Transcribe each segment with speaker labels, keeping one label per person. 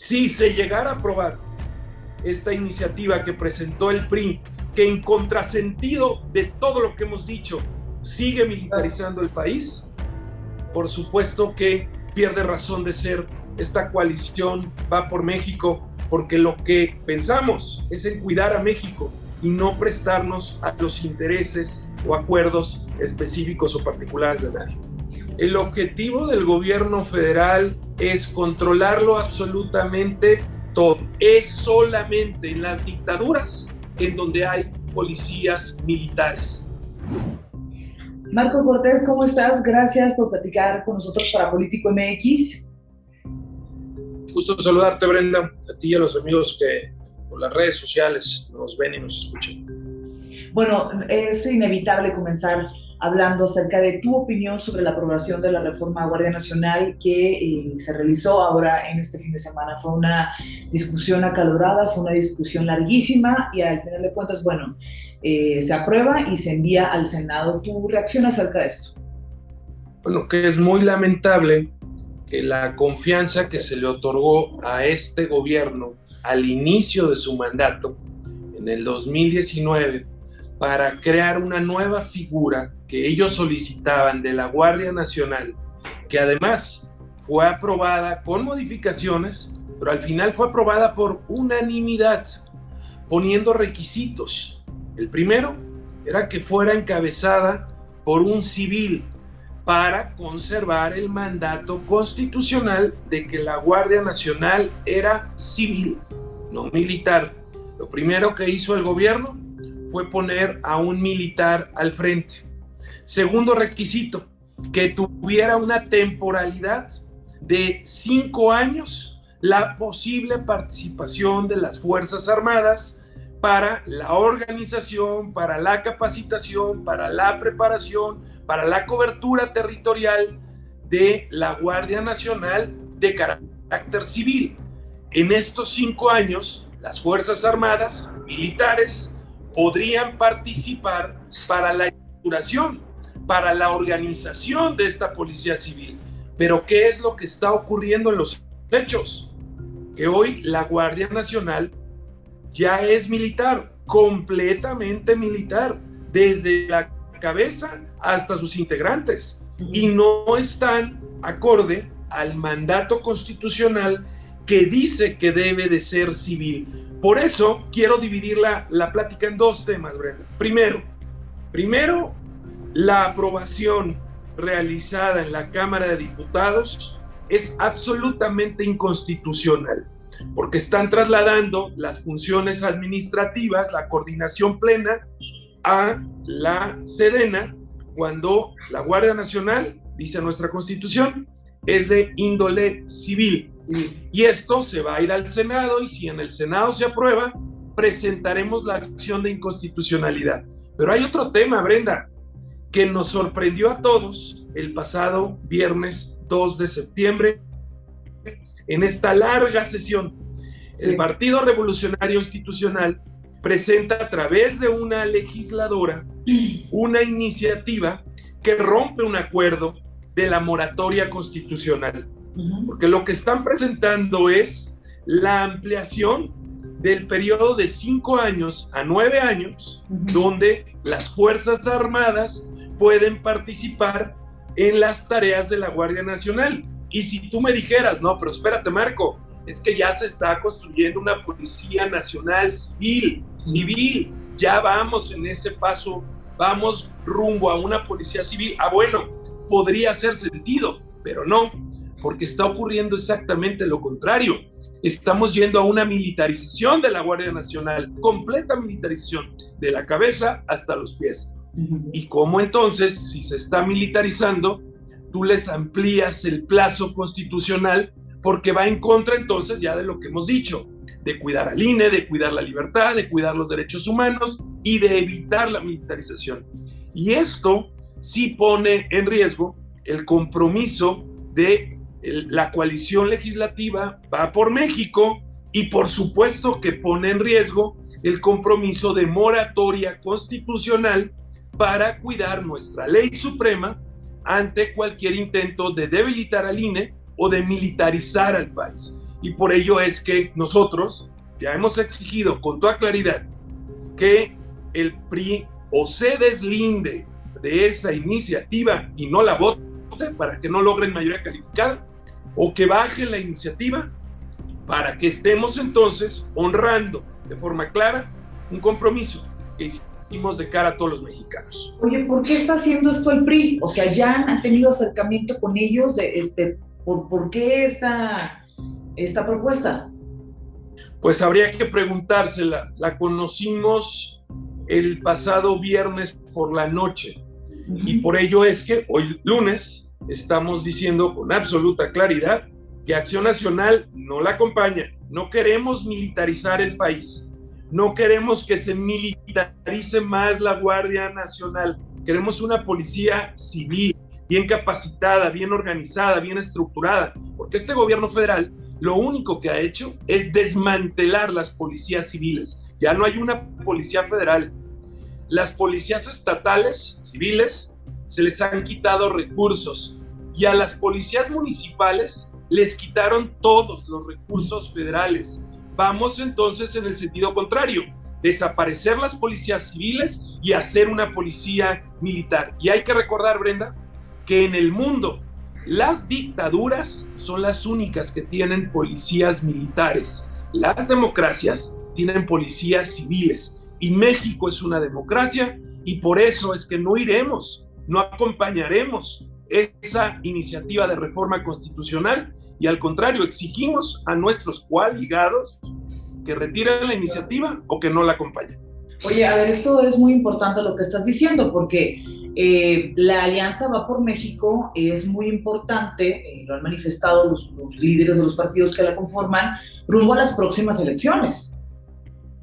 Speaker 1: Si se llegara a aprobar esta iniciativa que presentó el PRI, que en contrasentido de todo lo que hemos dicho, sigue militarizando el país, por supuesto que pierde razón de ser esta coalición Va por México, porque lo que pensamos es en cuidar a México y no prestarnos a los intereses o acuerdos específicos o particulares de nadie. El objetivo del gobierno federal es controlarlo absolutamente todo. Es solamente en las dictaduras en donde hay policías militares.
Speaker 2: Marco Cortés, ¿cómo estás? Gracias por platicar con nosotros para Político MX.
Speaker 1: Gusto saludarte, Brenda, a ti y a los amigos que por las redes sociales nos ven y nos escuchan.
Speaker 2: Bueno, es inevitable comenzar hablando acerca de tu opinión sobre la aprobación de la reforma a Guardia Nacional que se realizó ahora en este fin de semana. Fue una discusión acalorada, fue una discusión larguísima y al final de cuentas, bueno, se aprueba y se envía al Senado. ¿Tu reacción acerca de esto?
Speaker 1: Bueno, que es muy lamentable que la confianza que se le otorgó a este gobierno al inicio de su mandato, en el 2019, para crear una nueva figura que ellos solicitaban de la Guardia Nacional, que además fue aprobada con modificaciones, pero al final fue aprobada por unanimidad, poniendo requisitos. El primero era que fuera encabezada por un civil para conservar el mandato constitucional de que la Guardia Nacional era civil, no militar. Lo primero que hizo el gobierno fue poner a un militar al frente. Segundo requisito, que tuviera una temporalidad de 5 años la posible participación de las Fuerzas Armadas para la organización, para la capacitación, para la preparación, para la cobertura territorial de la Guardia Nacional de carácter civil. En estos 5 años, las Fuerzas Armadas militares podrían participar para la estructuración, para la organización de esta policía civil. Pero ¿qué es lo que está ocurriendo en los hechos? Que hoy la Guardia Nacional ya es militar, completamente militar, desde la cabeza hasta sus integrantes, y no están acorde al mandato constitucional que dice que debe de ser civil. Por eso quiero dividir la plática en 2 temas, Brenda. Primero, la aprobación realizada en la Cámara de Diputados es absolutamente inconstitucional, porque están trasladando las funciones administrativas, la coordinación plena, a la Sedena, cuando la Guardia Nacional, dice nuestra Constitución, es de índole civil. Y esto se va a ir al Senado, y si en el Senado se aprueba, presentaremos la acción de inconstitucionalidad. Pero hay otro tema, Brenda, que nos sorprendió a todos el pasado viernes 2 de septiembre, en esta larga sesión. Sí. El Partido Revolucionario Institucional presenta a través de una legisladora una iniciativa que rompe un acuerdo de la moratoria constitucional. Porque lo que están presentando es la ampliación del periodo de 5 años a 9 años, donde las Fuerzas Armadas pueden participar en las tareas de la Guardia Nacional. Y si tú me dijeras, no, pero espérate, Marco, es que ya se está construyendo una Policía Nacional civil, ya vamos en ese paso, vamos rumbo a una policía civil. Bueno, podría hacer sentido, pero no, porque está ocurriendo exactamente lo contrario. Estamos yendo a una militarización de la Guardia Nacional, completa militarización, de la cabeza hasta los pies. ¿Y cómo entonces, si se está militarizando, tú les amplías el plazo constitucional? Porque va en contra entonces ya de lo que hemos dicho, de cuidar al INE, de cuidar la libertad, de cuidar los derechos humanos y de evitar la militarización. Y esto sí pone en riesgo el compromiso de la coalición legislativa Va por México, y por supuesto que pone en riesgo el compromiso de moratoria constitucional para cuidar nuestra ley suprema ante cualquier intento de debilitar al INE o de militarizar al país. y por ello es que nosotros ya hemos exigido con toda claridad que el PRI o se deslinde de esa iniciativa y no la vote para que no logren mayoría calificada, o que baje la iniciativa para que estemos entonces honrando de forma clara un compromiso que hicimos de cara a todos los mexicanos.
Speaker 2: Oye, ¿por qué está haciendo esto el PRI? O sea, ¿ya han tenido acercamiento con ellos? ¿Por qué esta propuesta?
Speaker 1: Pues habría que preguntársela. La conocimos el pasado viernes por la noche, y por ello es que hoy lunes estamos diciendo con absoluta claridad que Acción Nacional no la acompaña. No queremos militarizar el país, no queremos que se militarice más la Guardia Nacional, queremos una policía civil, bien capacitada, bien organizada, bien estructurada, porque este gobierno federal lo único que ha hecho es desmantelar las policías civiles. Ya no hay una policía federal. Las policías estatales, civiles, se les han quitado recursos, y a las policías municipales les quitaron todos los recursos federales. Vamos entonces en el sentido contrario, desaparecer las policías civiles y hacer una policía militar. Y hay que recordar, Brenda, que en el mundo las dictaduras son las únicas que tienen policías militares. Las democracias tienen policías civiles, y México es una democracia, y por eso es que no iremos, no acompañaremos esa iniciativa de reforma constitucional, y al contrario, exigimos a nuestros coaligados que retiren la iniciativa o que no la acompañen.
Speaker 2: Oye, a ver, esto es muy importante lo que estás diciendo, porque la alianza Va por México es muy importante, lo han manifestado los líderes de los partidos que la conforman, rumbo a las próximas elecciones.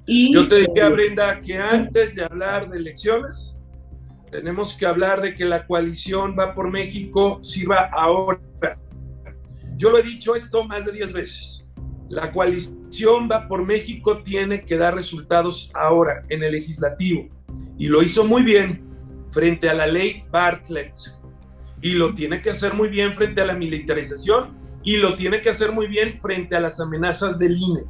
Speaker 2: Y,
Speaker 1: yo te diría, Brenda, que antes de hablar de elecciones, tenemos que hablar de que la coalición Va por México sirva ahora. Yo lo he dicho esto más de 10 veces. La coalición Va por México tiene que dar resultados ahora en el legislativo, y lo hizo muy bien frente a la ley Bartlett, y lo tiene que hacer muy bien frente a la militarización, y lo tiene que hacer muy bien frente a las amenazas del INE.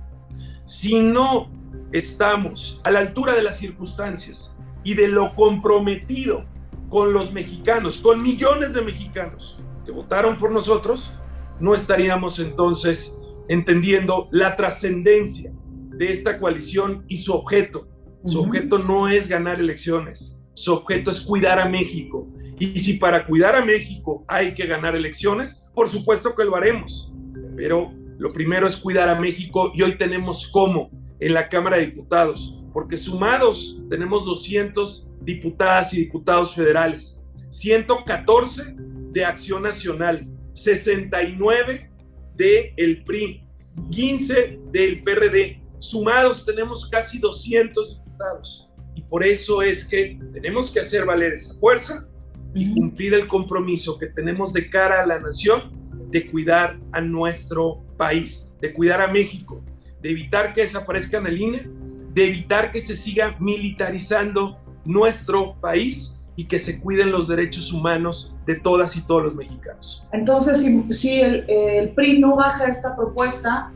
Speaker 1: Si no estamos a la altura de las circunstancias y de lo comprometido con los mexicanos, con millones de mexicanos que votaron por nosotros, no estaríamos entonces entendiendo la trascendencia de esta coalición y su objeto. Su objeto no es ganar elecciones, su objeto es cuidar a México. Y si para cuidar a México hay que ganar elecciones, por supuesto que lo haremos. Pero lo primero es cuidar a México, y hoy tenemos cómo en la Cámara de Diputados, porque sumados tenemos 200 diputadas y diputados federales, 114 de Acción Nacional, 69 del PRI, 15 del PRD. Sumados tenemos casi 200 diputados, y por eso es que tenemos que hacer valer esa fuerza y cumplir el compromiso que tenemos de cara a la nación de cuidar a nuestro país, de cuidar a México, de evitar que desaparezcan el INE, de evitar que se siga militarizando nuestro país, y que se cuiden los derechos humanos de todas y todos los mexicanos.
Speaker 2: Entonces, si el PRI no baja esta propuesta,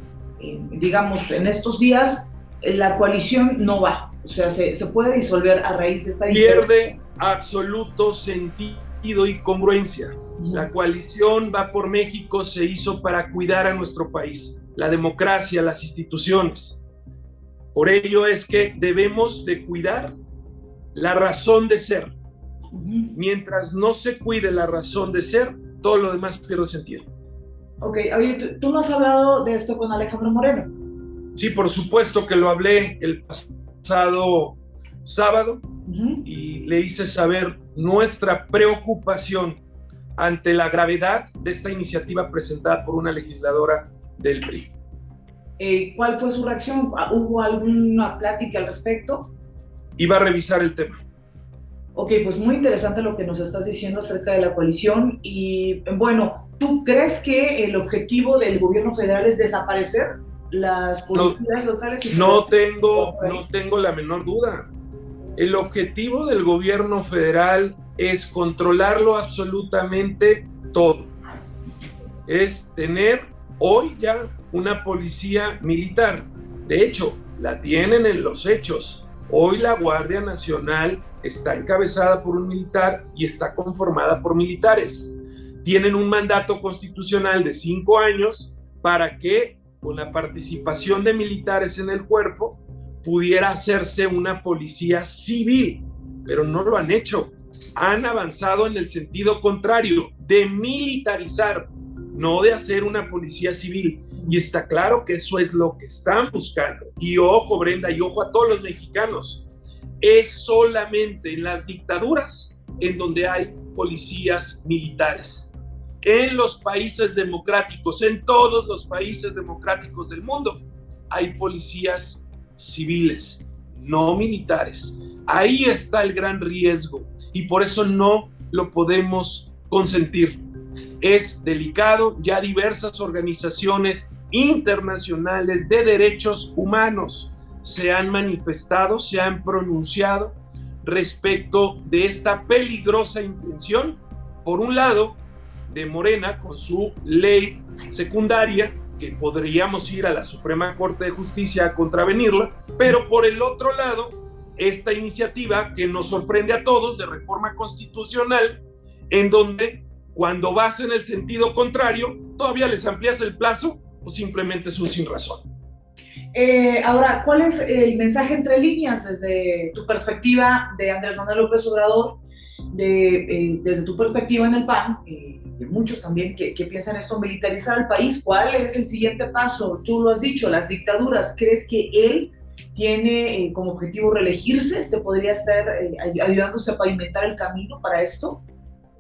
Speaker 2: digamos, en estos días, la coalición no va. O sea, se puede disolver a raíz de esta
Speaker 1: pierde absoluto sentido y congruencia. La coalición Va por México se hizo para cuidar a nuestro país, la democracia, las instituciones. Por ello es que debemos de cuidar la razón de ser. Mientras no se cuide la razón de ser, todo lo demás pierde sentido.
Speaker 2: Ok, oye, ¿tú no has hablado de esto con Alejandro Moreno?
Speaker 1: Sí, por supuesto que lo hablé el pasado sábado, y le hice saber nuestra preocupación ante la gravedad de esta iniciativa presentada por una legisladora del PRI.
Speaker 2: ¿Cuál fue su reacción? ¿Hubo alguna plática al respecto?
Speaker 1: Iba a revisar el tema.
Speaker 2: Ok, pues muy interesante lo que nos estás diciendo acerca de la coalición. Y bueno, ¿tú crees que el objetivo del gobierno federal es desaparecer las policías locales?
Speaker 1: No tengo la menor duda. El objetivo del gobierno federal es controlarlo absolutamente todo. Es tener hoy ya una policía militar. De hecho, la tienen en los hechos. Hoy la Guardia Nacional está encabezada por un militar y está conformada por militares. Tienen un mandato constitucional de 5 años para que, con la participación de militares en el cuerpo, pudiera hacerse una policía civil, pero no lo han hecho. Han avanzado en el sentido contrario, de militarizar, no de hacer una policía civil. Y está claro que eso es lo que están buscando. Y ojo, Brenda, y ojo a todos los mexicanos, es solamente en las dictaduras en donde hay policías militares. En los países democráticos, en todos los países democráticos del mundo, hay policías civiles, no militares. Ahí está el gran riesgo y por eso no lo podemos consentir. Es delicado, ya diversas organizaciones internacionales de derechos humanos se han manifestado, se han pronunciado respecto de esta peligrosa intención, por un lado, de Morena con su ley secundaria, que podríamos ir a la Suprema Corte de Justicia a contravenirla, pero por el otro lado, esta iniciativa que nos sorprende a todos de reforma constitucional, en donde cuando vas en el sentido contrario, todavía les amplías el plazo o simplemente es un sin razón.
Speaker 2: Ahora, ¿cuál es el mensaje entre líneas desde tu perspectiva de Andrés Manuel López Obrador, desde tu perspectiva en el PAN, de muchos también que piensan esto, militarizar al país? ¿Cuál es el siguiente paso? Tú lo has dicho, las dictaduras. ¿Crees que él tiene como objetivo reelegirse? ¿Podría estar ayudándose a pavimentar el camino para esto?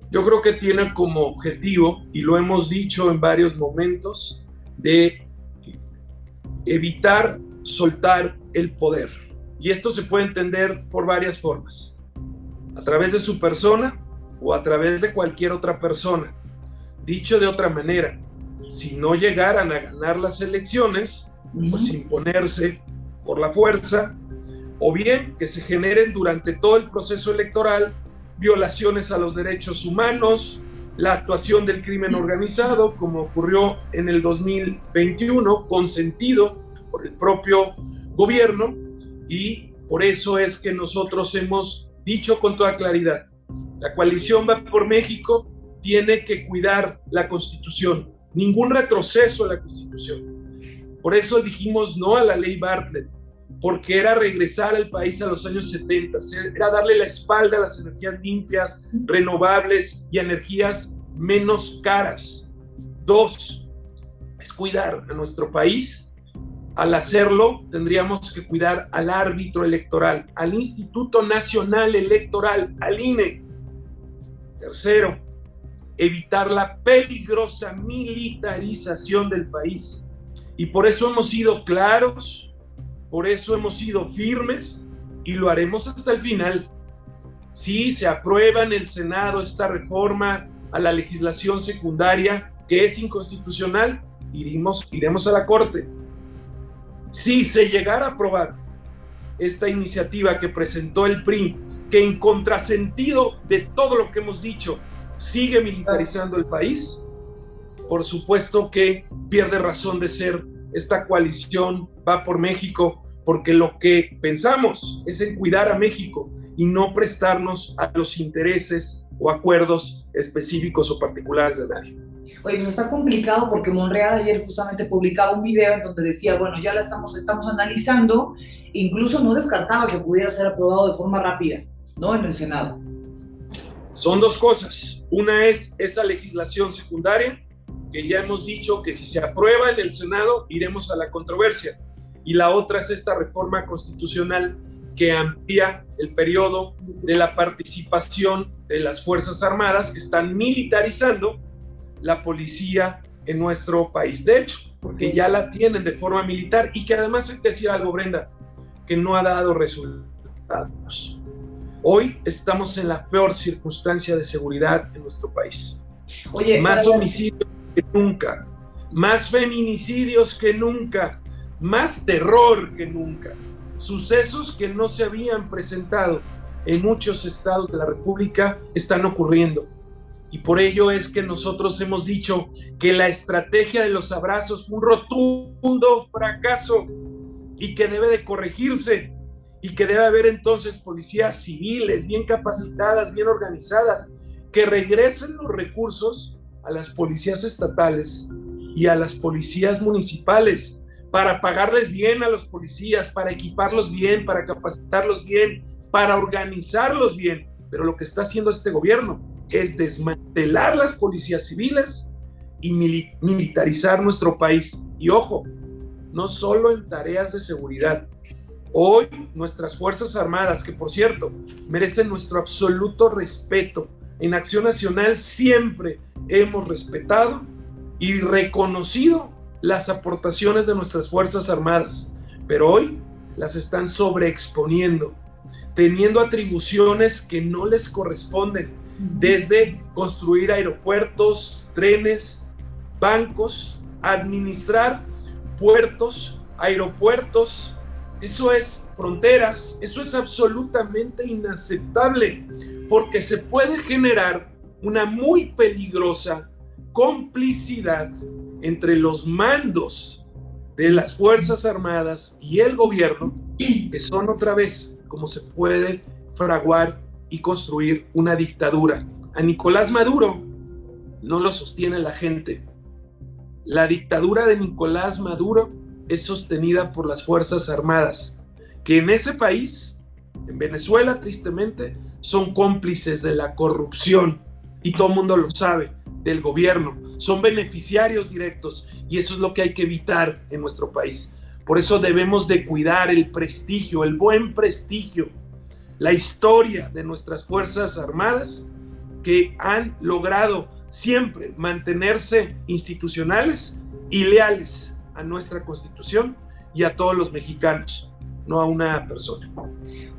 Speaker 1: Yo creo que tiene como objetivo, y lo hemos dicho en varios momentos, de evitar soltar el poder. Y esto se puede entender por varias formas. A través de su persona o a través de cualquier otra persona. Dicho de otra manera, si no llegaran a ganar las elecciones, pues imponerse por la fuerza, o bien que se generen durante todo el proceso electoral violaciones a los derechos humanos, la actuación del crimen organizado, como ocurrió en el 2021, consentido por el propio gobierno, y por eso es que nosotros hemos dicho con toda claridad, la coalición Va por México tiene que cuidar la Constitución, ningún retroceso a la Constitución. Por eso dijimos no a la ley Bartlett, porque era regresar al país a los años 70, era darle la espalda a las energías limpias, renovables y energías menos caras. 2, es cuidar a nuestro país. Al hacerlo, tendríamos que cuidar al árbitro electoral, al Instituto Nacional Electoral, al INE. 3, evitar la peligrosa militarización del país. Y por eso hemos sido claros, por eso hemos sido firmes y lo haremos hasta el final. Si se aprueba en el Senado esta reforma a la legislación secundaria que es inconstitucional, iremos a la Corte. Si se llegara a aprobar esta iniciativa que presentó el PRI, que en contrasentido de todo lo que hemos dicho, sigue militarizando el país, por supuesto que pierde razón de ser esta coalición Va por México, porque lo que pensamos es en cuidar a México y no prestarnos a los intereses o acuerdos específicos o particulares de nadie.
Speaker 2: Oye, pues está complicado porque Monreal ayer justamente publicaba un video en donde decía, bueno, ya la estamos analizando, incluso no descartaba que pudiera ser aprobado de forma rápida, ¿no? En el Senado.
Speaker 1: Son 2 cosas. Una es esa legislación secundaria, que ya hemos dicho que si se aprueba en el Senado, iremos a la controversia. Y la otra es esta reforma constitucional que amplía el periodo de la participación de las Fuerzas Armadas que están militarizando la policía en nuestro país. De hecho, porque ya la tienen de forma militar y que además hay que decir algo, Brenda, que no ha dado resultados. Hoy estamos en la peor circunstancia de seguridad en nuestro país.
Speaker 2: Oye,
Speaker 1: más homicidios que nunca, más feminicidios que nunca, más terror que nunca, sucesos que no se habían presentado en muchos estados de la República están ocurriendo. Y por ello es que nosotros hemos dicho que la estrategia de los abrazos fue un rotundo fracaso y que debe de corregirse, y que debe haber entonces policías civiles bien capacitadas, bien organizadas, que regresen los recursos a las policías estatales y a las policías municipales, para pagarles bien a los policías, para equiparlos bien, para capacitarlos bien, para organizarlos bien. Pero lo que está haciendo este gobierno es desmantelar las policías civiles y militarizar nuestro país. Y ojo, no solo en tareas de seguridad. Hoy nuestras Fuerzas Armadas, que por cierto merecen nuestro absoluto respeto, en Acción Nacional siempre hemos respetado y reconocido las aportaciones de nuestras Fuerzas Armadas, pero hoy las están sobreexponiendo, teniendo atribuciones que no les corresponden, desde construir aeropuertos, trenes, bancos, administrar puertos, aeropuertos, eso es fronteras. Eso es absolutamente inaceptable, porque se puede generar una muy peligrosa complicidad entre los mandos de las Fuerzas Armadas y el gobierno, que son otra vez como se puede fraguar y construir una dictadura. A Nicolás Maduro no lo sostiene la gente. La dictadura de Nicolás Maduro es sostenida por las Fuerzas Armadas, que en ese país, en Venezuela, tristemente, son cómplices de la corrupción, y todo el mundo lo sabe, del gobierno. Son beneficiarios directos, y eso es lo que hay que evitar en nuestro país. Por eso debemos de cuidar el prestigio, el buen prestigio, la historia de nuestras Fuerzas Armadas, que han logrado siempre mantenerse institucionales y leales a nuestra Constitución y a todos los mexicanos, no a una persona.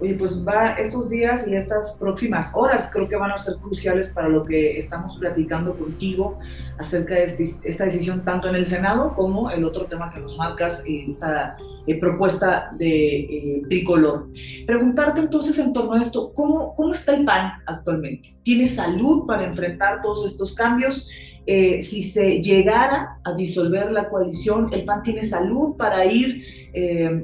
Speaker 2: Oye, pues estos días y estas próximas horas creo que van a ser cruciales para lo que estamos platicando contigo acerca de esta decisión, tanto en el Senado como el otro tema que nos marcas, esta propuesta de Tricolor. Preguntarte entonces en torno a esto, ¿cómo está el PAN actualmente? ¿Tiene salud para enfrentar todos estos cambios? Si se llegara a disolver la coalición, ¿el PAN tiene salud para ir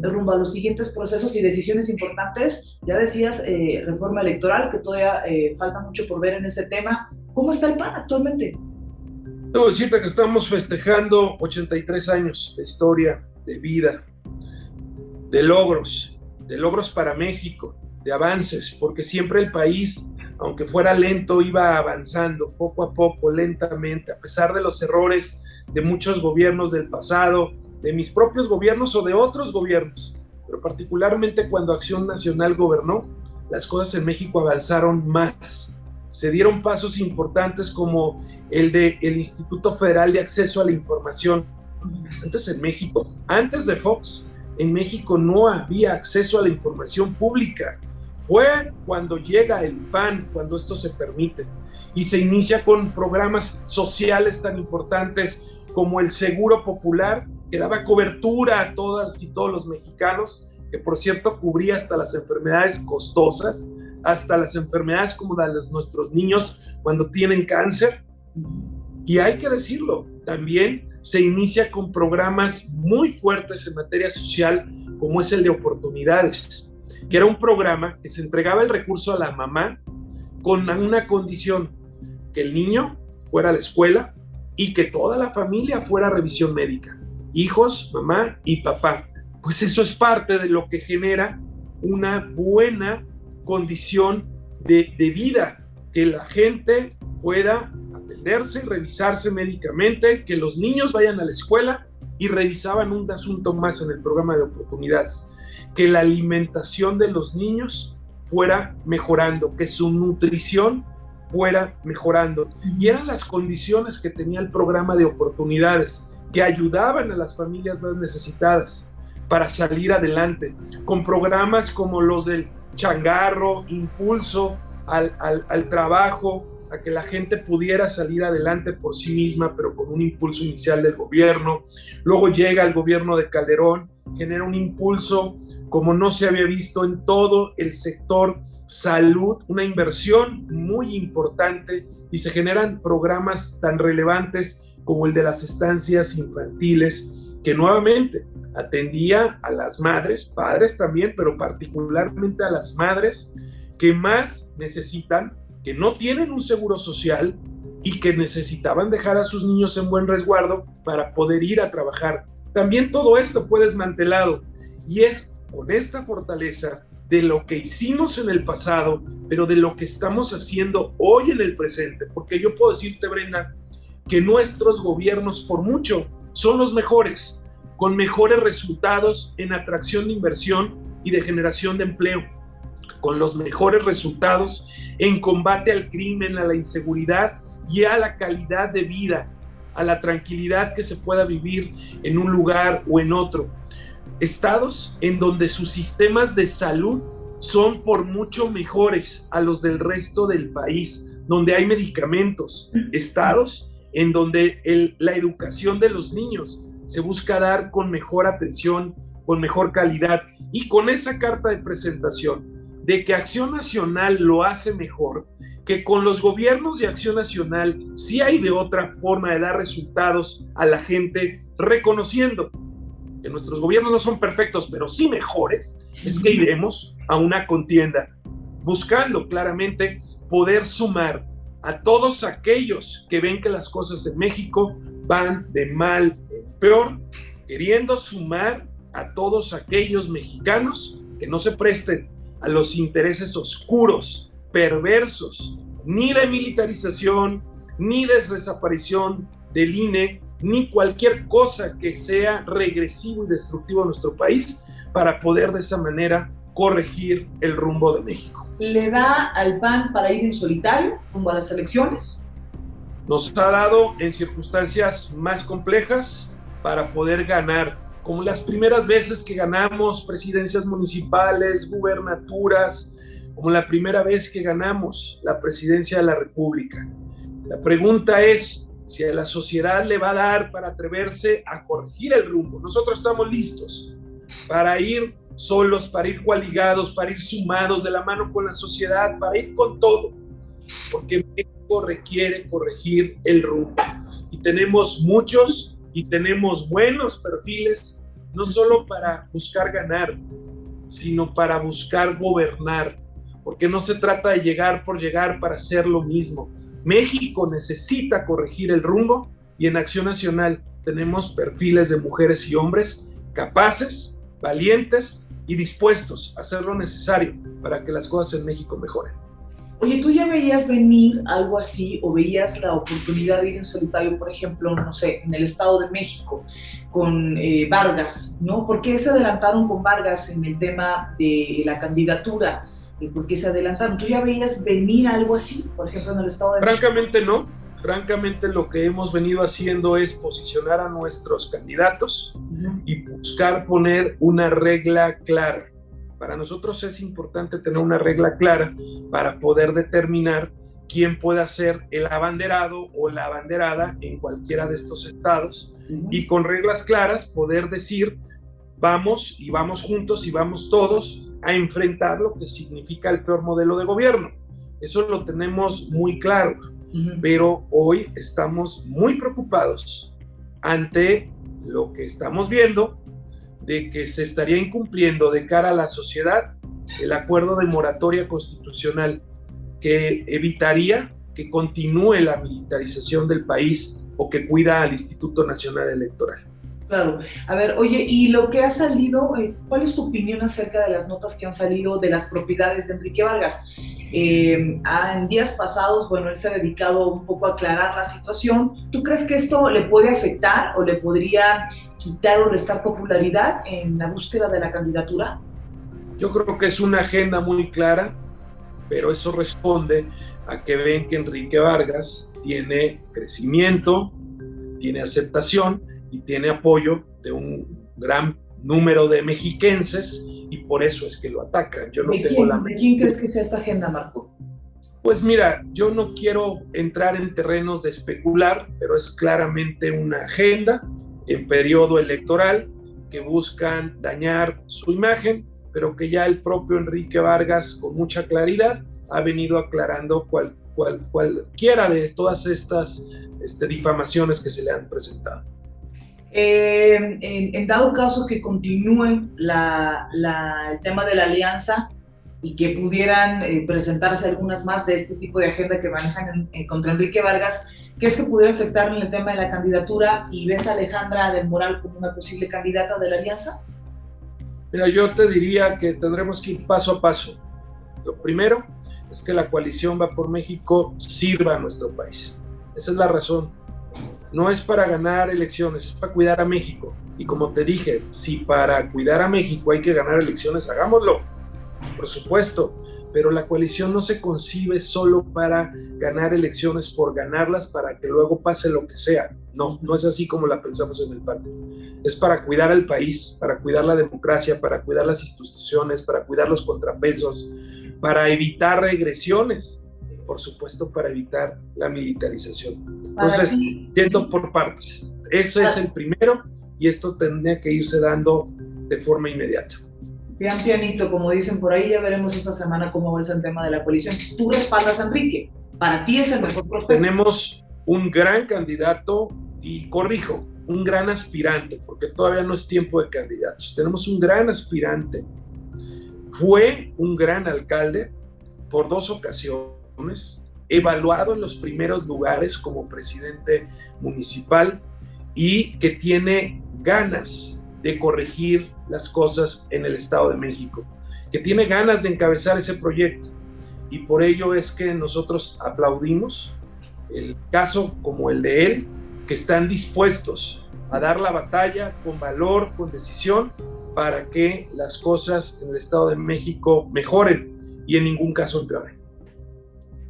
Speaker 2: rumbo a los siguientes procesos y decisiones importantes? Ya decías, reforma electoral, que todavía falta mucho por ver en ese tema. ¿Cómo está el PAN actualmente?
Speaker 1: Debo decirte que estamos festejando 83 años de historia, de vida, de logros para México, de avances, porque siempre el país, aunque fuera lento, iba avanzando poco a poco, lentamente, a pesar de los errores de muchos gobiernos del pasado, de mis propios gobiernos o de otros gobiernos, pero particularmente cuando Acción Nacional gobernó, las cosas en México avanzaron más. Se dieron pasos importantes como el del Instituto Federal de Acceso a la Información. Antes en México, antes de Fox, en México no había acceso a la información pública. Fue cuando llega el PAN, cuando esto se permite, y se inicia con programas sociales tan importantes como el Seguro Popular, que daba cobertura a todas y todos los mexicanos, que por cierto cubría hasta las enfermedades costosas, hasta las enfermedades como las de nuestros niños cuando tienen cáncer. Y hay que decirlo, también se inicia con programas muy fuertes en materia social, como es el de Oportunidades, que era un programa que se entregaba el recurso a la mamá con una condición: que el niño fuera a la escuela y que toda la familia fuera a revisión médica, hijos, mamá y papá. Pues eso es parte de lo que genera una buena condición de vida, que la gente pueda atenderse, revisarse médicamente, que los niños vayan a la escuela, y revisaban un asunto más en el programa de Oportunidades, que la alimentación de los niños fuera mejorando, que su nutrición fuera mejorando. Y eran las condiciones que tenía el programa de Oportunidades, que ayudaban a las familias más necesitadas para salir adelante, con programas como los del changarro, impulso al trabajo, a que la gente pudiera salir adelante por sí misma, pero con un impulso inicial del gobierno. Luego llega el gobierno de Calderón, genera un impulso como no se había visto en todo el sector salud, una inversión muy importante y se generan programas tan relevantes como el de las estancias infantiles, que nuevamente atendía a las madres, padres también, pero particularmente a las madres que más necesitan, que no tienen un seguro social y que necesitaban dejar a sus niños en buen resguardo para poder ir a trabajar. También todo esto fue desmantelado y es con esta fortaleza de lo que hicimos en el pasado, pero de lo que estamos haciendo hoy en el presente, porque yo puedo decirte, Brenda, que nuestros gobiernos por mucho son los mejores, con mejores resultados en atracción de inversión y de generación de empleo, con los mejores resultados en combate al crimen, a la inseguridad y a la calidad de vida, a la tranquilidad que se pueda vivir en un lugar o en otro. Estados en donde sus sistemas de salud son por mucho mejores a los del resto del país, donde hay medicamentos. Estados en donde la educación de los niños se busca dar con mejor atención, con mejor calidad, y con esa carta de presentación de que Acción Nacional lo hace mejor, que con los gobiernos de Acción Nacional sí hay de otra forma de dar resultados a la gente, reconociendo que nuestros gobiernos no son perfectos, pero sí mejores, es que iremos a una contienda, buscando claramente poder sumar a todos aquellos que ven que las cosas en México van de mal en peor, queriendo sumar a todos aquellos mexicanos que no se presten a los intereses oscuros, perversos, ni de militarización, ni de desaparición del INE, ni cualquier cosa que sea regresivo y destructivo a nuestro país, para poder de esa manera corregir el rumbo de México.
Speaker 2: ¿Le da al PAN para ir en solitario rumbo a las elecciones?
Speaker 1: Nos ha dado en circunstancias más complejas para poder ganar, como las primeras veces que ganamos presidencias municipales, gubernaturas, como la primera vez que ganamos la presidencia de la República. La pregunta es si a la sociedad le va a dar para atreverse a corregir el rumbo. Nosotros estamos listos para ir solos, para ir coaligados, para ir sumados de la mano con la sociedad, para ir con todo, porque México requiere corregir el rumbo. Y tenemos muchos y tenemos buenos perfiles, no solo para buscar ganar, sino para buscar gobernar, porque no se trata de llegar por llegar para hacer lo mismo. México necesita corregir el rumbo y en Acción Nacional tenemos perfiles de mujeres y hombres capaces, valientes y dispuestos a hacer lo necesario para que las cosas en México mejoren.
Speaker 2: Oye, ¿tú ya veías venir algo así o veías la oportunidad de ir en solitario, por ejemplo, no sé, en el Estado de México con Vargas, ¿no? ¿Por qué se adelantaron con Vargas en el tema de la candidatura? ¿Por qué se adelantaron? ¿Tú ya veías venir algo así, por ejemplo, en el Estado de México?
Speaker 1: Francamente no. Francamente lo que hemos venido haciendo es posicionar a nuestros candidatos y buscar poner una regla clara. Para nosotros es importante tener una regla clara para poder determinar quién pueda ser el abanderado o la abanderada en cualquiera de estos estados y con reglas claras poder decir vamos y vamos juntos y vamos todos a enfrentar lo que significa el peor modelo de gobierno. Eso lo tenemos muy claro, pero hoy estamos muy preocupados ante lo que estamos viendo de que se estaría incumpliendo de cara a la sociedad el acuerdo de moratoria constitucional que evitaría que continúe la militarización del país o que cuida al Instituto Nacional Electoral.
Speaker 2: Claro. A ver, oye, y lo que ha salido, ¿cuál es tu opinión acerca de las notas que han salido de las propiedades de Enrique Vargas? En días pasados, bueno, él se ha dedicado un poco a aclarar la situación. ¿Tú crees que esto le puede afectar o le podría quitar o restar popularidad en la búsqueda de la candidatura?
Speaker 1: Yo creo que es una agenda muy clara, pero eso responde a que ven que Enrique Vargas tiene crecimiento, tiene aceptación y tiene apoyo de un gran número de mexiquenses y por eso es que lo atacan. Yo no tengo la...
Speaker 2: ¿De quién crees que sea esta agenda, Marco?
Speaker 1: Pues mira, yo no quiero entrar en terrenos de especular, pero es claramente una agenda en periodo electoral que buscan dañar su imagen, pero que ya el propio Enrique Vargas con mucha claridad ha venido aclarando cualquiera de todas estas difamaciones que se le han presentado.
Speaker 2: En dado caso que continúe el tema de la alianza y que pudieran presentarse algunas más de este tipo de agenda que manejan contra Enrique Vargas, ¿crees que pudiera afectar en el tema de la candidatura y ves a Alejandra del Moral como una posible candidata de la alianza?
Speaker 1: Mira, yo te diría que tendremos que ir paso a paso. Lo primero es que la coalición Va por México sirva a nuestro país. Esa es la razón. No es para ganar elecciones, es para cuidar a México. Y como te dije, si para cuidar a México hay que ganar elecciones, hagámoslo, por supuesto. Pero la coalición no se concibe solo para ganar elecciones por ganarlas para que luego pase lo que sea. No, no es así como la pensamos en el PAN. Es para cuidar al país, para cuidar la democracia, para cuidar las instituciones, para cuidar los contrapesos, para evitar regresiones, y por supuesto para evitar la militarización. Entonces, yendo por partes. Ese es el primero y esto tendría que irse dando de forma inmediata.
Speaker 2: Bien pianito, como dicen por ahí, ya veremos esta semana cómo va el tema de la coalición. ¿Tú respaldas a Enrique? ¿Para ti es el mejor prospecto?
Speaker 1: Tenemos un gran candidato y, corrijo, un gran aspirante, porque todavía no es tiempo de candidatos. Tenemos un gran aspirante. Fue un gran alcalde por 2 ocasiones, evaluado en los primeros lugares como presidente municipal y que tiene ganas de corregir las cosas en el Estado de México, que tiene ganas de encabezar ese proyecto y por ello es que nosotros aplaudimos el caso como el de él, que están dispuestos a dar la batalla con valor, con decisión, para que las cosas en el Estado de México mejoren y en ningún caso empeoren.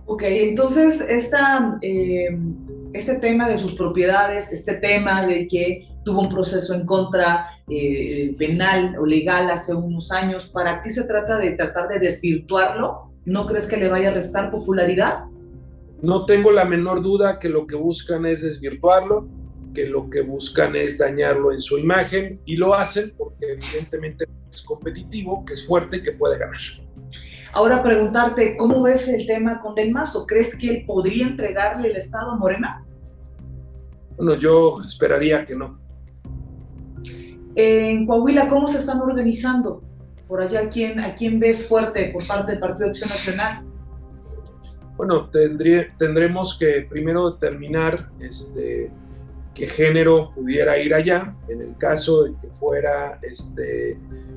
Speaker 2: Ok, entonces este tema de sus propiedades, este tema de que tuvo un proceso en contra penal o legal hace unos años, ¿para ti se trata de tratar de desvirtuarlo? ¿No crees que le vaya a restar popularidad?
Speaker 1: No tengo la menor duda que lo que buscan es desvirtuarlo, que lo que buscan es dañarlo en su imagen y lo hacen porque evidentemente es competitivo, que es fuerte y que puede ganar.
Speaker 2: Ahora preguntarte, ¿cómo ves el tema con Del Mazo? ¿Crees que él podría entregarle el Estado a Morena?
Speaker 1: Bueno, yo esperaría que no.
Speaker 2: En Coahuila, ¿cómo se están organizando? Por allá, ¿a quién ves fuerte por parte del Partido de Acción Nacional?
Speaker 1: Bueno, tendremos que primero determinar qué género pudiera ir allá. En el caso de que fuera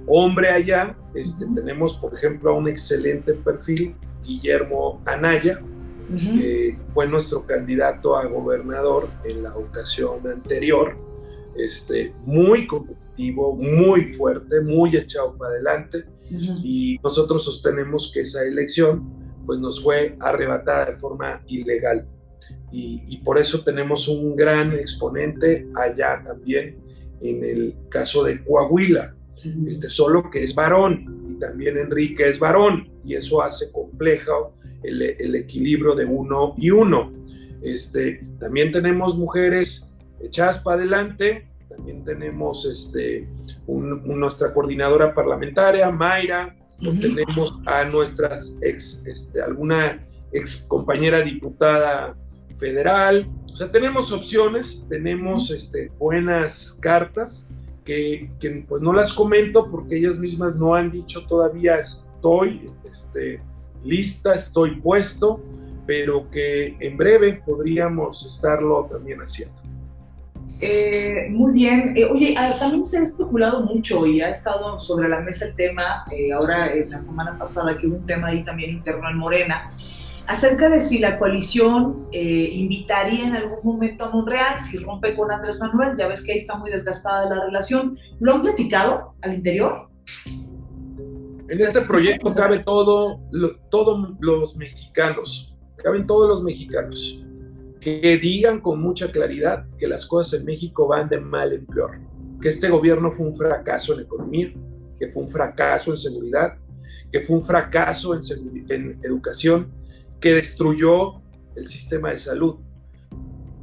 Speaker 1: hombre allá, tenemos, por ejemplo, a un excelente perfil, Guillermo Anaya, que fue nuestro candidato a gobernador en la ocasión anterior, muy competitivo, muy fuerte, muy echado para adelante, y nosotros sostenemos que esa elección pues nos fue arrebatada de forma ilegal. Y por eso tenemos un gran exponente allá también en el caso de Coahuila, solo que es varón y también Enrique es varón y eso hace complejo el equilibrio de uno y uno. También tenemos echadas para adelante, también tenemos nuestra coordinadora parlamentaria, Mayra, tenemos a nuestras alguna ex compañera diputada federal, o sea, tenemos opciones, tenemos buenas cartas que pues no las comento porque ellas mismas no han dicho todavía estoy lista, estoy puesto, pero que en breve podríamos estarlo también haciendo.
Speaker 2: Muy bien. Oye, también se ha especulado mucho y ha estado sobre la mesa el tema, ahora la semana pasada que hubo un tema ahí también interno en Morena, acerca de si la coalición invitaría en algún momento a Monreal, si rompe con Andrés Manuel, ya ves que ahí está muy desgastada la relación. ¿Lo han platicado al interior?
Speaker 1: En este proyecto cabe todos los mexicanos, caben todos los mexicanos, que digan con mucha claridad que las cosas en México van de mal en peor, que este gobierno fue un fracaso en economía, que fue un fracaso en seguridad, que fue un fracaso en educación, que destruyó el sistema de salud.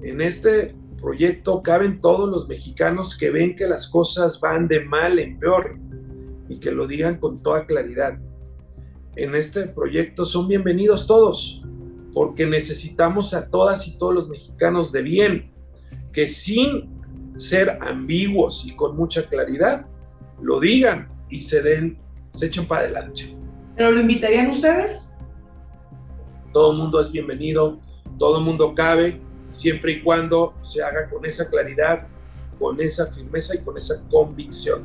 Speaker 1: En este proyecto caben todos los mexicanos que ven que las cosas van de mal en peor y que lo digan con toda claridad. En este proyecto son bienvenidos todos, porque necesitamos a todas y todos los mexicanos de bien, que sin ser ambiguos y con mucha claridad, lo digan y se echen para adelante.
Speaker 2: ¿Pero lo invitarían ustedes?
Speaker 1: Todo el mundo es bienvenido, todo el mundo cabe, siempre y cuando se haga con esa claridad, con esa firmeza y con esa convicción.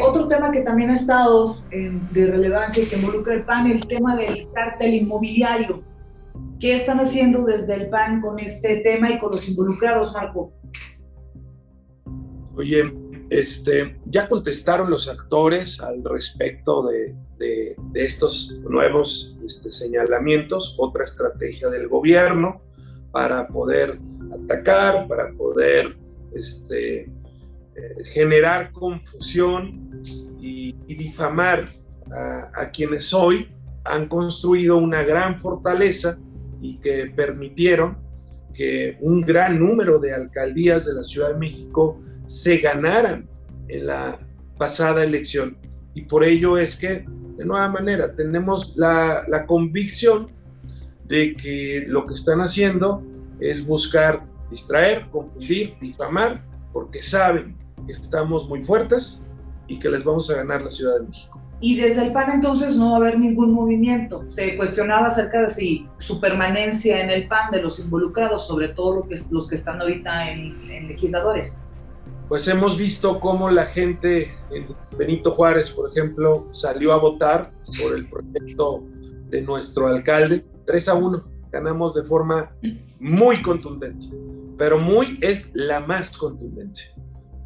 Speaker 2: Otro tema que también ha estado de relevancia y que involucra el PAN, el tema del cártel inmobiliario. ¿Qué están haciendo desde el PAN con este tema y con los involucrados, Marco?
Speaker 1: Oye, ya contestaron los actores al respecto de estos nuevos señalamientos, otra estrategia del gobierno para poder atacar, para poder generar confusión y difamar a quienes hoy han construido una gran fortaleza y que permitieron que un gran número de alcaldías de la Ciudad de México se ganaran en la pasada elección. Y por ello es que, de nueva manera, tenemos la convicción de que lo que están haciendo es buscar distraer, confundir, difamar, porque saben que estamos muy fuertes y que les vamos a ganar la Ciudad de México.
Speaker 2: Y desde el PAN entonces no va a haber ningún movimiento. Se cuestionaba acerca de si su permanencia en el PAN de los involucrados, sobre todo los que están ahorita en legisladores.
Speaker 1: Pues hemos visto cómo la gente en Benito Juárez, por ejemplo, salió a votar por el proyecto de nuestro alcalde. 3-1, ganamos de forma muy contundente, pero muy es la más contundente.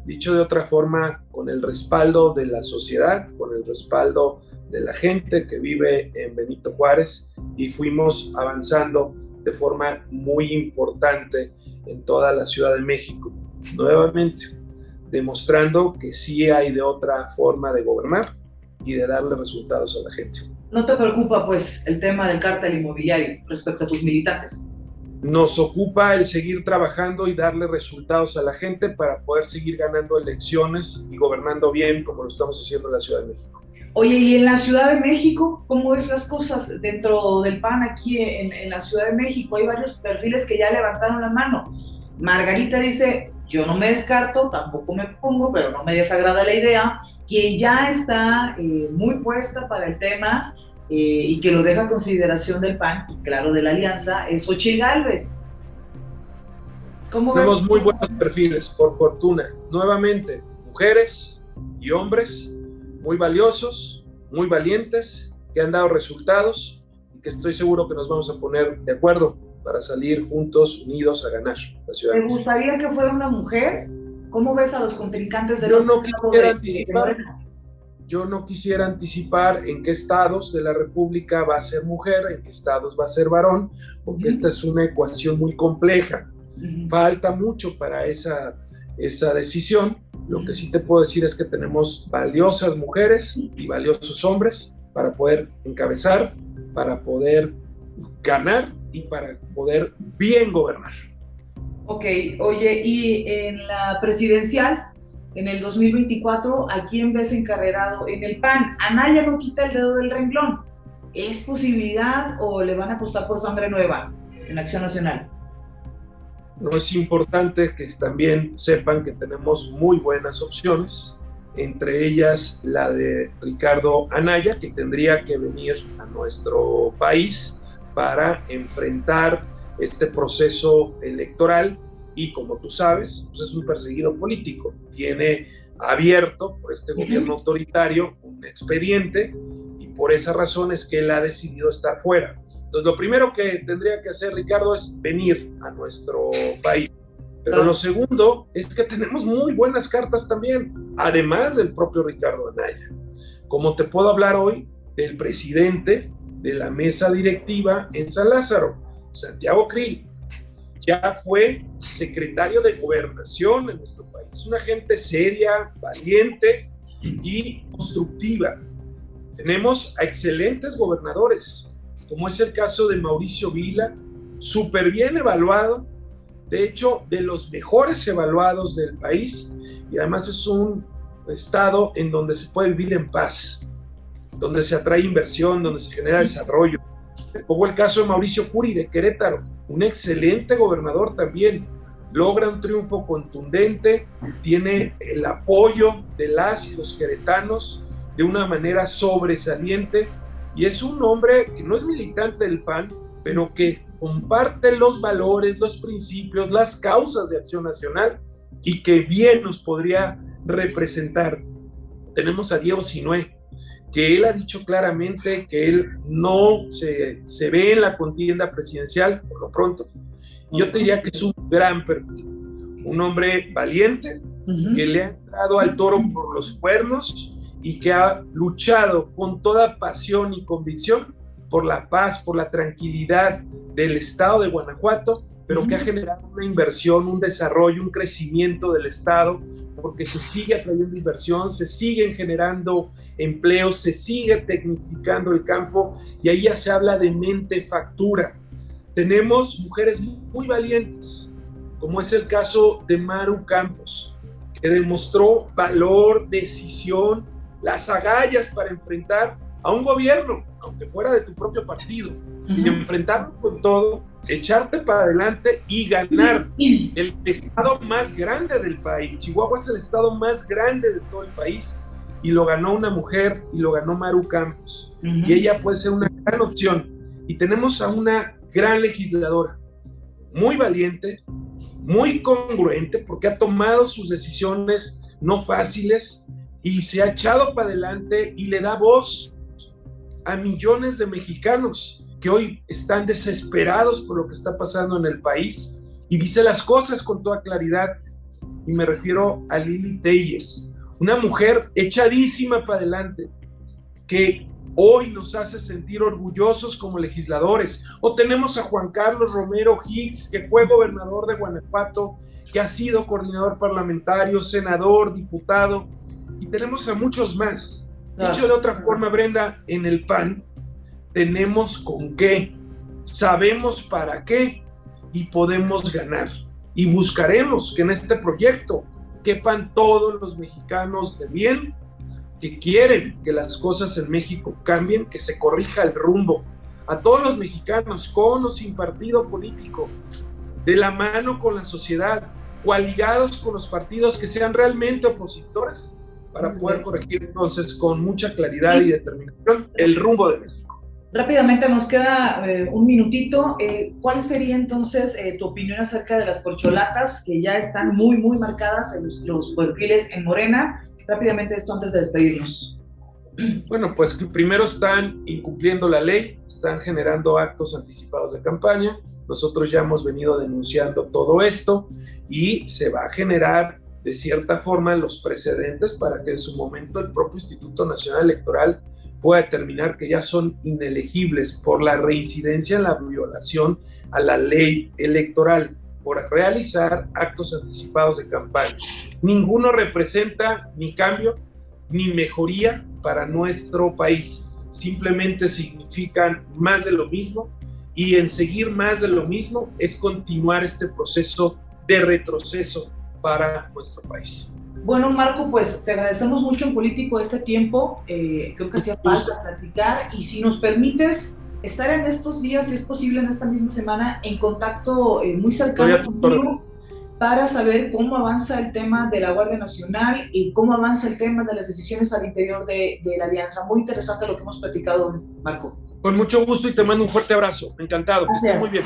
Speaker 1: Dicho de otra forma, con el respaldo de la sociedad, con el respaldo de la gente que vive en Benito Juárez, y fuimos avanzando de forma muy importante en toda la Ciudad de México. Nuevamente, demostrando que sí hay de otra forma de gobernar y de darle resultados a la gente.
Speaker 2: ¿No te preocupa, pues, el tema del cártel inmobiliario respecto a tus militantes?
Speaker 1: Nos ocupa el seguir trabajando y darle resultados a la gente para poder seguir ganando elecciones y gobernando bien como lo estamos haciendo en la Ciudad de México.
Speaker 2: Oye, ¿y en la Ciudad de México cómo ves las cosas dentro del PAN aquí en la Ciudad de México? Hay varios perfiles que ya levantaron la mano. Margarita dice, yo no me descarto, tampoco me pongo, pero no me desagrada la idea. Quien ya está muy puesta para el tema y que lo deja a consideración del PAN y claro de la alianza es Xochitl Gálvez.
Speaker 1: Tenemos muy buenos perfiles, por fortuna. Nuevamente, mujeres y hombres muy valiosos, muy valientes, que han dado resultados y que estoy seguro que nos vamos a poner de acuerdo para salir juntos, unidos a ganar la ciudad.
Speaker 2: ¿Te gustaría que fuera una mujer? ¿Cómo ves a los contrincantes del
Speaker 1: Yo no quisiera anticipar. Yo no quisiera anticipar en qué estados de la República va a ser mujer, en qué estados va a ser varón, porque esta es una ecuación muy compleja. Falta mucho para esa decisión. Lo que sí te puedo decir es que tenemos valiosas mujeres y valiosos hombres para poder encabezar, para poder ganar y para poder bien gobernar.
Speaker 2: Ok, oye, y en la presidencial, en el 2024, ¿a quién ves encarrerado en el PAN? Anaya no quita el dedo del renglón. ¿Es posibilidad o le van a apostar por sangre nueva en Acción Nacional?
Speaker 1: No, es importante que también sepan que tenemos muy buenas opciones, entre ellas la de Ricardo Anaya, que tendría que venir a nuestro país para enfrentar este proceso electoral y, como tú sabes, pues es un perseguido político. Tiene abierto por este gobierno autoritario un expediente y por esa razón es que él ha decidido estar fuera. Entonces, lo primero que tendría que hacer Ricardo es venir a nuestro país. Pero lo segundo es que tenemos muy buenas cartas también, además del propio Ricardo Anaya. Como te puedo hablar hoy del presidente de la mesa directiva en San Lázaro, Santiago Krill. Ya fue secretario de Gobernación en nuestro país. Una gente seria, valiente y constructiva. Tenemos a excelentes gobernadores, como es el caso de Mauricio Vila, súper bien evaluado, de hecho, de los mejores evaluados del país, y además es un estado en donde se puede vivir en paz, donde se atrae inversión, donde se genera desarrollo. Te pongo el caso de Mauricio Curi de Querétaro, un excelente gobernador también, logra un triunfo contundente, tiene el apoyo de las y los queretanos de una manera sobresaliente, y es un hombre que no es militante del PAN, pero que comparte los valores, los principios, las causas de Acción Nacional, y que bien nos podría representar. Tenemos a Diego Sinue, que él ha dicho claramente que él no se ve en la contienda presidencial por lo pronto. Y yo te diría que es un gran perfil, un hombre valiente, que le ha entrado al toro por los cuernos y que ha luchado con toda pasión y convicción por la paz, por la tranquilidad del estado de Guanajuato, pero que ha generado una inversión, un desarrollo, un crecimiento del estado, porque se sigue atrayendo inversión, se siguen generando empleos, se sigue tecnificando el campo, y ahí ya se habla de mentefactura. Tenemos mujeres muy valientes, como es el caso de Maru Campos, que demostró valor, decisión, las agallas para enfrentar a un gobierno, aunque fuera de tu propio partido, sin enfrentarlo con todo, echarte para adelante y ganar el estado más grande del país. Chihuahua es el estado más grande de todo el país, y lo ganó una mujer, y lo ganó Maru Campos, y ella puede ser una gran opción. Y tenemos a una gran legisladora, muy valiente, muy congruente, porque ha tomado sus decisiones no fáciles y se ha echado para adelante y le da voz a millones de mexicanos que hoy están desesperados por lo que está pasando en el país, y dice las cosas con toda claridad. Y me refiero a Lili Telles, una mujer echadísima para adelante, que hoy nos hace sentir orgullosos como legisladores. O tenemos a Juan Carlos Romero Hicks, que fue gobernador de Guanajuato, que ha sido coordinador parlamentario, senador, diputado, y tenemos a muchos más. Dicho de otra forma, Brenda, en el PAN tenemos con qué, sabemos para qué, y podemos ganar. Y buscaremos que en este proyecto quepan todos los mexicanos de bien, que quieren que las cosas en México cambien, que se corrija el rumbo. A todos los mexicanos, con o sin partido político, de la mano con la sociedad, coaligados con los partidos que sean realmente opositores, para poder corregir entonces con mucha claridad y determinación el rumbo de México.
Speaker 2: Rápidamente nos queda un minutito. ¿Cuál sería entonces tu opinión acerca de las corcholatas que ya están muy, muy marcadas en los perfiles en Morena? Rápidamente esto antes de despedirnos.
Speaker 1: Bueno, pues que primero están incumpliendo la ley, están generando actos anticipados de campaña. Nosotros ya hemos venido denunciando todo esto, y se va a generar de cierta forma los precedentes para que en su momento el propio Instituto Nacional Electoral pueda determinar que ya son inelegibles por la reincidencia en la violación a la ley electoral, por realizar actos anticipados de campaña. Ninguno representa ni cambio ni mejoría para nuestro país, simplemente significan más de lo mismo, y en seguir más de lo mismo es continuar este proceso de retroceso para nuestro país.
Speaker 2: Bueno, Marco, pues te agradecemos mucho en Político este tiempo. Creo que hacía falta platicar, y si nos permites estar en estos días, si es posible en esta misma semana, en contacto muy cercano contigo, para saber cómo avanza el tema de la Guardia Nacional y cómo avanza el tema de las decisiones al interior de la Alianza. Muy interesante lo que hemos platicado, Marco.
Speaker 1: Con mucho gusto, y te mando un fuerte abrazo. Encantado. Que estés muy bien.